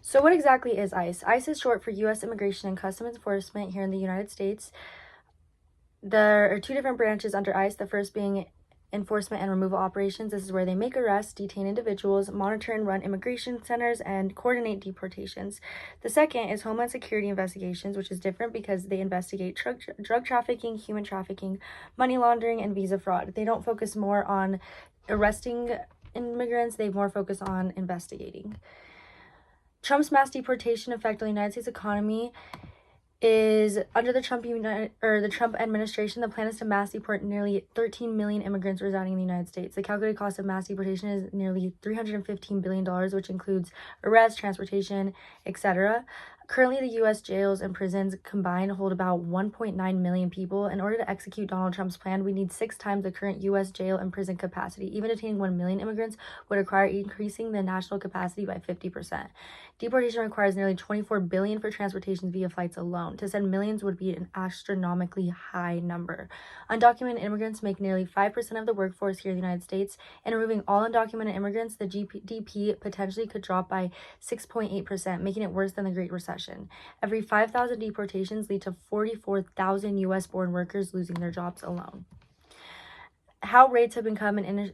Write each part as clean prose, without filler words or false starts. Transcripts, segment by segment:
So what exactly is ICE? ICE is short for U.S. Immigration and Customs Enforcement here in the United States. There are two different branches under ICE, the first being enforcement and removal operations. This is where they make arrests, detain individuals, monitor and run immigration centers, and coordinate deportations. The second is Homeland Security investigations, which is different because they investigate drug trafficking, human trafficking, money laundering, and visa fraud. They don't focus more on arresting immigrants, they more focus on investigating. Trump's mass deportation effect on the United States economy is under the Trump administration. The plan is to mass deport nearly 13 million immigrants residing in the United States. The calculated cost of mass deportation is nearly $315 billion, which includes arrest, transportation, etc. Currently, the U.S. jails and prisons combined hold about 1.9 million people. In order to execute Donald Trump's plan, we need 6 times the current U.S. jail and prison capacity. Even detaining 1 million immigrants would require increasing the national capacity by 50%. Deportation requires nearly $24 billion for transportation via flights alone. To send millions would be an astronomically high number. Undocumented immigrants make nearly 5% of the workforce here in the United States, and removing all undocumented immigrants, the GDP potentially could drop by 6.8%, making it worse than the Great Recession. Every 5,000 deportations lead to 44,000 U.S.-born workers losing their jobs alone. How rates have become an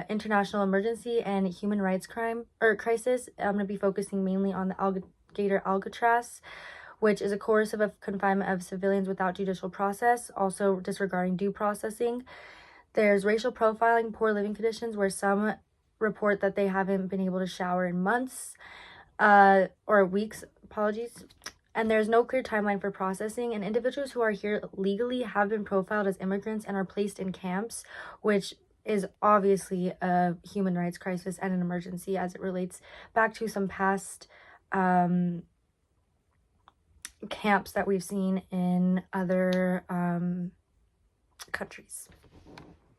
international emergency and human rights crisis. I'm going to be focusing mainly on the alligator Alcatraz, which is a coercive confinement of civilians without judicial process, also disregarding due processing. There's racial profiling, poor living conditions, where some report that they haven't been able to shower in months or weeks, apologies. And there's no clear timeline for processing, and individuals who are here legally have been profiled as immigrants and are placed in camps, which is obviously a human rights crisis and an emergency as it relates back to some past camps that we've seen in other countries.